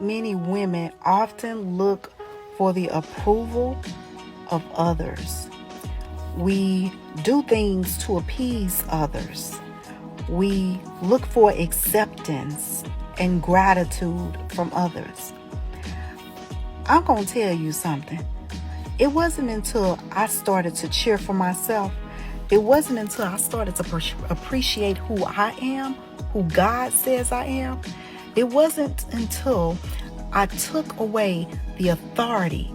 many women often look for the approval of others. We do things to appease others. We look for acceptance and gratitude from others. I'm going to tell you something. It wasn't until I started to cheer for myself, it wasn't until I started to appreciate who I am, who God says I am. It wasn't until I took away the authority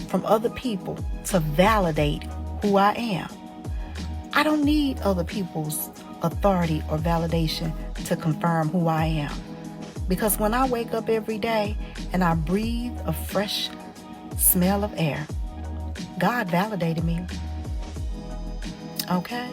from other people to validate who I am. I don't need other people's authority or validation to confirm who I am. Because when I wake up every day and I breathe a fresh smell of air, God validated me. Okay?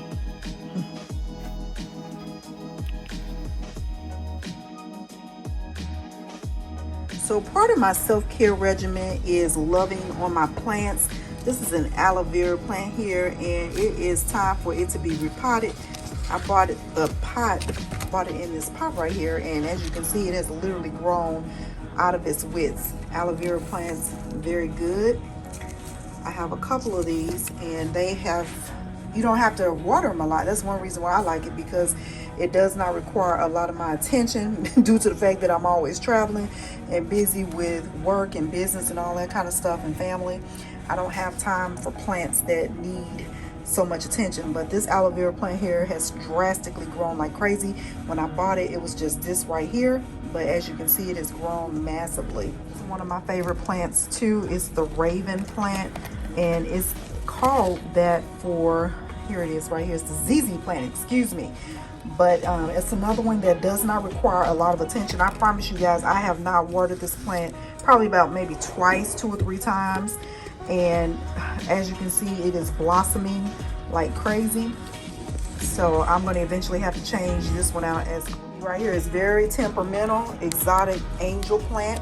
So part of my self-care regimen is loving on my plants. This is an aloe vera plant here, and it is time for it to be repotted. I bought it in this pot right here, and as you can see, it has literally grown out of its width. Aloe vera plants, very good. I have a couple of these, and you don't have to water them a lot. That's one reason why I like it, because it does not require a lot of my attention due to the fact that I'm always traveling and busy with work and business and all that kind of stuff and family. I don't have time for plants that need so much attention, but this aloe vera plant here has drastically grown like crazy. When I bought it, it was just this right here, but as you can see, it has grown massively. One of my favorite plants too is the raven plant, and it's called that for, here it is right here, it's the ZZ plant, excuse me. But it's another one that does not require a lot of attention. I promise you guys, I have not watered this plant probably about maybe twice, 2 or 3 times. And as you can see, it is blossoming like crazy. So I'm going to eventually have to change this one out. As right here is very temperamental, exotic angel plant.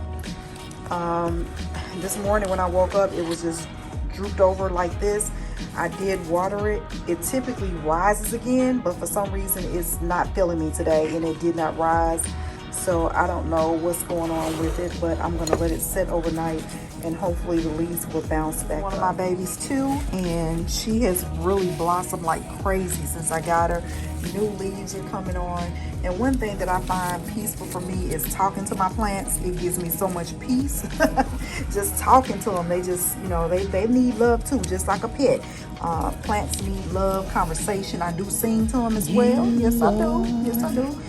This morning when I woke up, it was just drooped over like this. I did water it. It typically rises again, but for some reason it's not filling me today, and it did not rise. So I don't know what's going on with it, but I'm going to let it sit overnight, and hopefully the leaves will bounce back. One of my babies too, and she has really blossomed like crazy since I got her. New leaves are coming on, and one thing that I find peaceful for me is talking to my plants. It gives me so much peace. Just talking to them. They just, you know, they need love too, just like a pet. Plants need love, conversation. I do sing to them as well. Yes, I do. Yes, I do.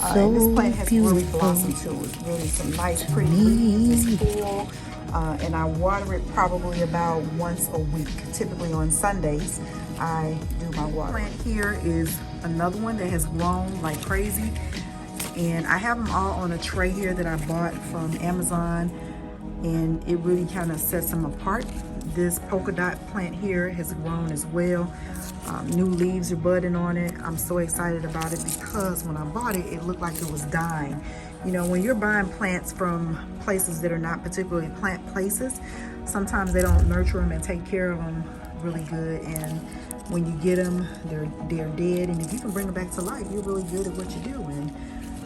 And this plant has really blossomed too. It's really some nice, pretty leaves. It's full. And I water it probably about once a week. Typically on Sundays, I do my water. Plant here is another one that has grown like crazy. And I have them all on a tray here that I bought from Amazon. And it really kind of sets them apart. This polka dot plant here has grown as well. New leaves are budding on it. I'm so excited about it because when I bought it, it looked like it was dying. You know, when you're buying plants from places that are not particularly plant places, sometimes they don't nurture them and take care of them really good. And when you get them, they're dead. And if you can bring them back to life, you're really good at what you do. And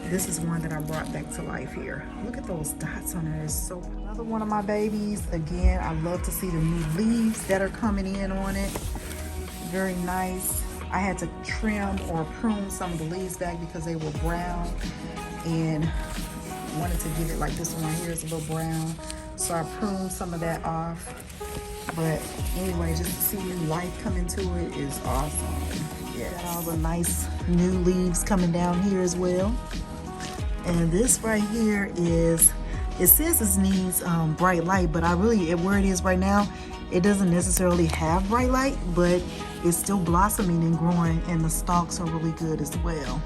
this is one that I brought back to life here. Look at those dots on it. It's so, another one of my babies. Again, I love to see the new leaves that are coming in on it. Very nice. I had to trim or prune some of the leaves back because they were brown, and wanted to give it like this one here is a little brown. So I pruned some of that off. But anyway, just to see new life come into it is awesome. Yeah, got all the nice new leaves coming down here as well. And this right here is, it says it needs bright light, but where it is right now, it doesn't necessarily have bright light, but it's still blossoming and growing, and the stalks are really good as well.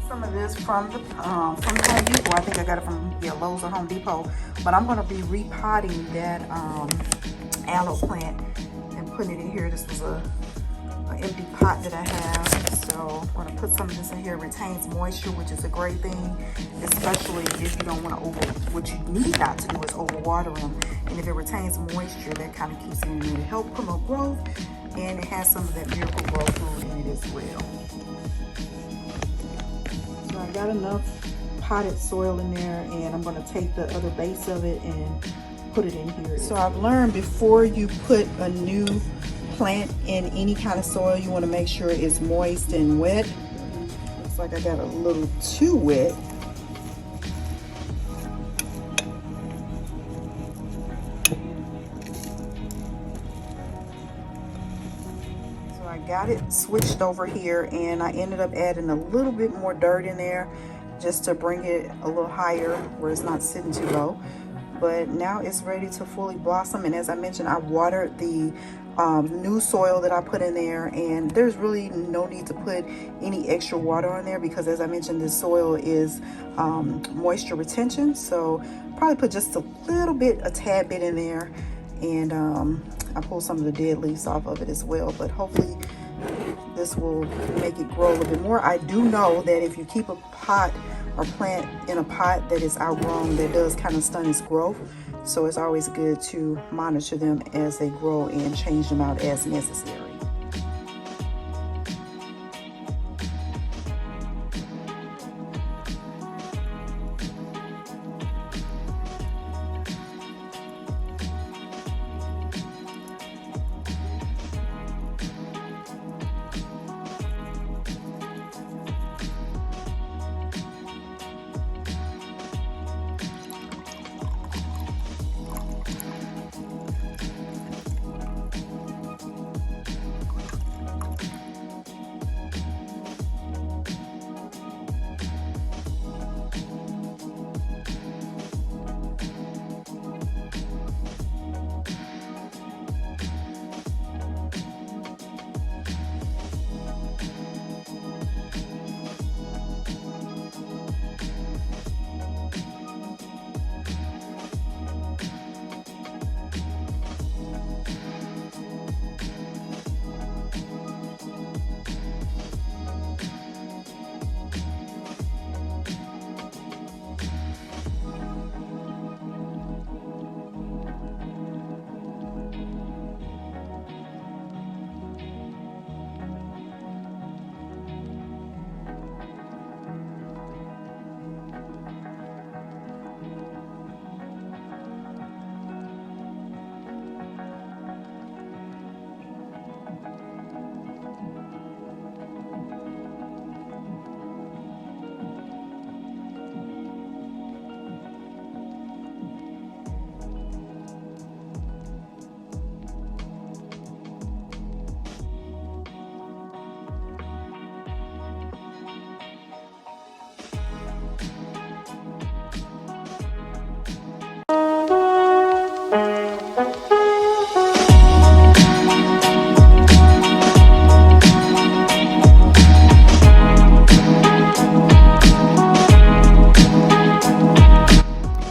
Some of this from the Home Depot. I think I got it from Lowe's or Home Depot, but I'm going to be repotting that aloe plant and putting it in here. This was an empty pot that I have, so I'm going to put some of this in here. It retains moisture, which is a great thing, especially if you don't want to what you need not to do is overwater them. And if it retains moisture, that kind of keeps it in there to help promote growth, and it has some of that miracle grow food in it as well. So I got enough potted soil in there, and I'm going to take the other base of it and put it in here. So I've learned before you put a new plant in any kind of soil, you want to make sure it's moist and wet. Looks like I got a little too wet. So I got it switched over here, and I ended up adding a little bit more dirt in there just to bring it a little higher where it's not sitting too low. But now it's ready to fully blossom, and as I mentioned, I watered the new soil that I put in there, and there's really no need to put any extra water on there because, as I mentioned, this soil is moisture retention. So probably put just a little bit, a tad bit in there, and I pulled some of the dead leaves off of it as well. But hopefully this will make it grow a little bit more. I do know that if you keep a pot or plant in a pot that is outgrown, that does kind of stunt its growth. So it's always good to monitor them as they grow and change them out as necessary.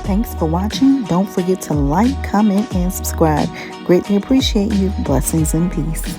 Thanks for watching. Don't forget to like, comment, and subscribe. Greatly appreciate you. Blessings and peace.